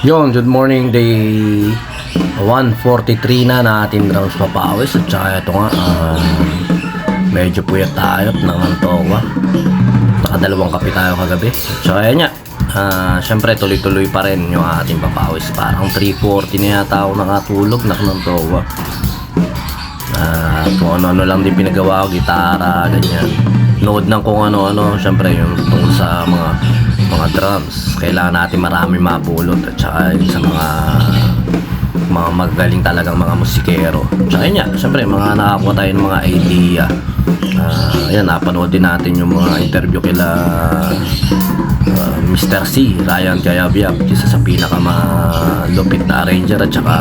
Yon, good morning, day 143 na natin rounds papawis. At saka ito nga, medyo puyat tayo at nangantoka. Nakadalawang kape tayo kagabi. At saka yan nga, syempre tuloy-tuloy pa rin yung ating papawis. Parang 3:40 na yata ako nakatulog, nangantoka. Kung ano-ano lang din pinagawa ko, gitara, ganyan. Nood ng kung ano-ano, syempre yung tungkol sa mga drums. Kailangan natin marami mapulot at saka sa mga magagaling talagang mga musikero. Tsaka yun nga, syempre mga nakakuha tayo ng mga idea. Ayan, napanood din natin yung mga interview kila Mr. C, Ryan Cayabyab, isa sa pinakamalupit na arranger at saka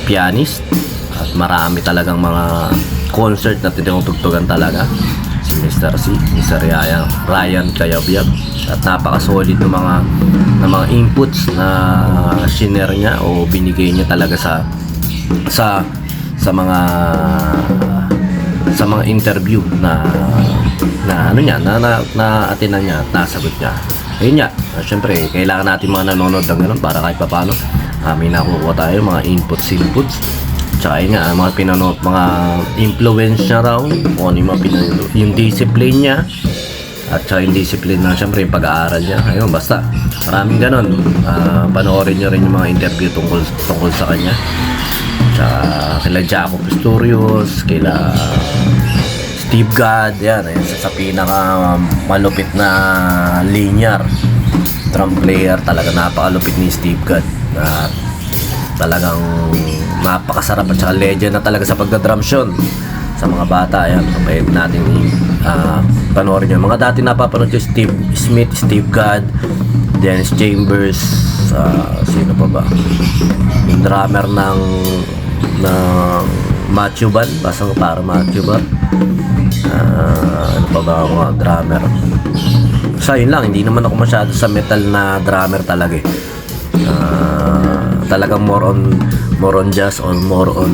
pianist. At marami talagang mga concert na tinutugtugan talaga si Mr. C, Mr. Ryan Cayabyab. At napaka-solid ng mga inputs na shinare niya o binigay niya talaga sa mga interview na ano niya, na atinan niya, nasagot niya. Ayun nga, syempre kailangan natin mga nanonood ng ganun para kahit paano may nakukuha tayo mga inputs. Tsaka yun nga, mga pinanood, mga influence niya raw, o ano yung discipline niya, at saka yung discipline na syempre yung pag-aaral niya. Ayun, basta maraming ganon. Panoorin nyo rin yung mga interview tungkol sa kanya. Tsaka kila Jaco Pastorius, kila Steve Gadd, yan, ayun, sa pinaka malupit na linear drum player. Talaga napakalupit ni Steve Gadd. Talagang napakasarap at saka legend na talaga sa pagdadrumsyon sa mga bata. Ayan, pwede natin panoorin nyo. Mga dati napapanood ko, Steve Smith, Steve Gadd, Dennis Chambers, sino pa ba? Yung drummer ng Matthew Band, basta para Matthew Band. Ano pa ba mga drummer? So yun lang, hindi naman ako masyado sa metal na drummer talaga eh. Talagang more on jazz or more on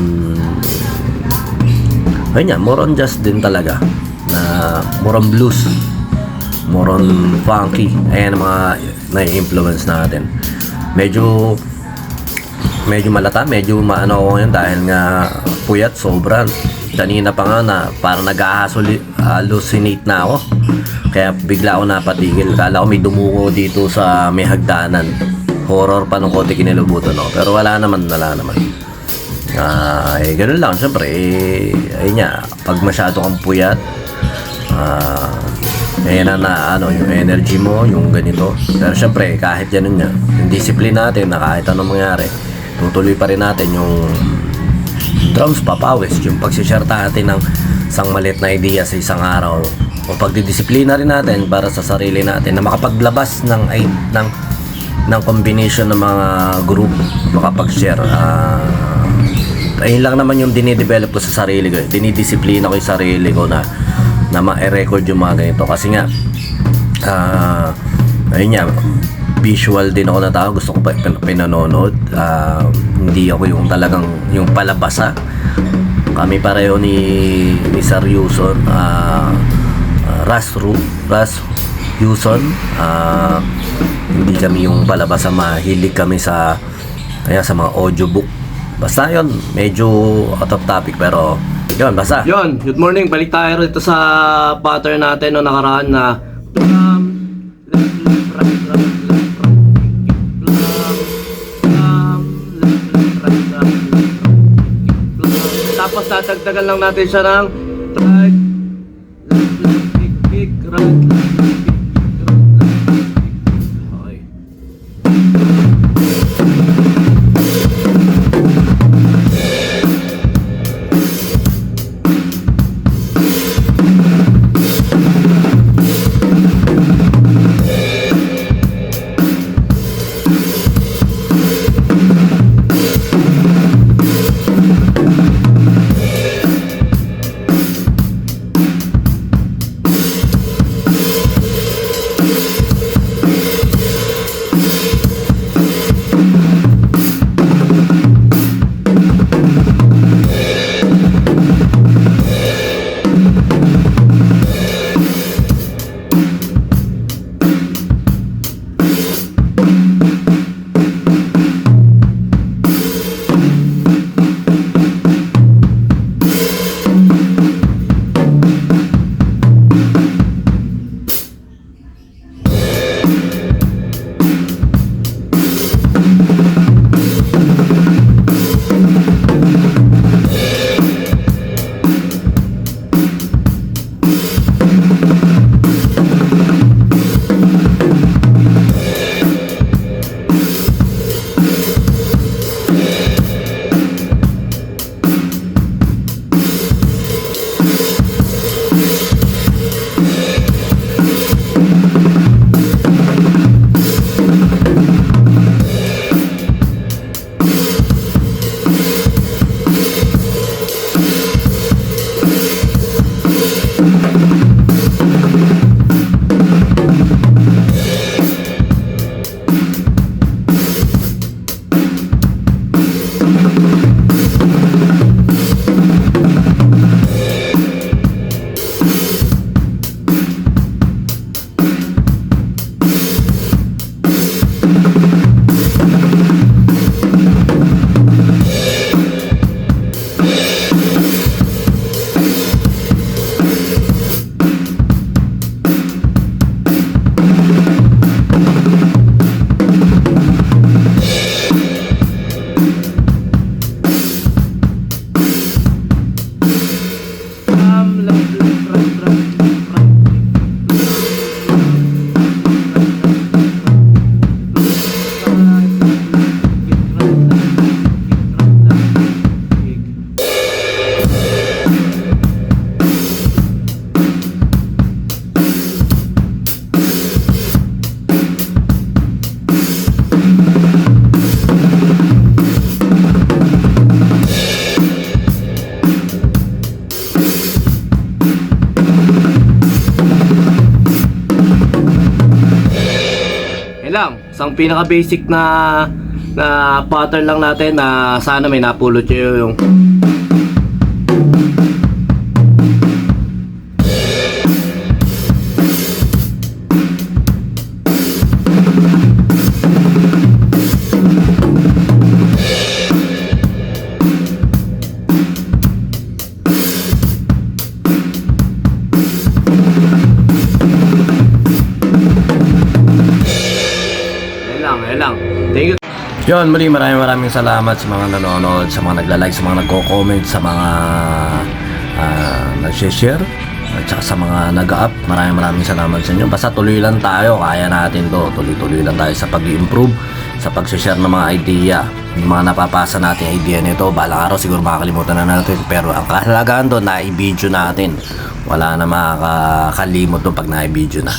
ayun nga, more on jazz din talaga, na more on blues, more on funky. Ayan ang mga na-influence natin. Medyo malata, medyo maano ako ngayon dahil nga puyat, sobrang. Kanina pa nga na parang nag-hallucinate na ako, kaya bigla ako napatigil. Kala ko may dumugo dito sa may hagdanan. Horror pa nung konti kinilubutan ako, pero wala naman. Ganun lang, syempre ayun nga, pag masyado kang puyat, ayan na yung energy mo, yung ganito. Pero syempre, kahit ganun nga, yung discipline natin na kahit anong mangyari, tutuloy pa rin natin yung drums papawis, yung pagsishare natin ng isang maliit na idea sa isang araw, o pagdidisiplina rin natin para sa sarili natin na makapaglabas ng combination ng mga group, makapag-share. Ayun lang naman yung dinidevelop ko sa sarili ko, dinidisiplina ko yung sarili ko na ma-record yung mga ganito. Kasi nga ayun nga, visual din ako na tao, gusto ko pa pinanonood. Hindi ako yung talagang yung palabasa. Kami pareho ni Sir Yuson, Ras Yuson, hindi kami yung palabasa, mahilig kami sa mga audiobook. Basta yun, medyo out of topic, pero yun, basta yun. Good morning, balik tayo rito sa pattern natin no nakaraan na tapos tatagdagan lang natin siya ng right, left, kick, right, okay. Isang pinaka-basic na pattern lang natin na sana may napulot nyo yung lang. Thank you. Yun, muli maraming salamat sa mga nanonood, sa mga nagla-like, sa mga nagko-comment, sa mga nag-share, at saka sa mga nag-up. Maraming salamat sa inyo. Basta tuloy lang tayo, kaya natin to. Tuloy lang tayo sa pag-i-improve, sa pag-share ng mga idea. Yung mga napapasa natin idea nito, balang araw siguro makakalimutan na natin. Pero ang kahalagahan doon, na-i-video natin. Wala na makakalimot doon pag na-i-video na.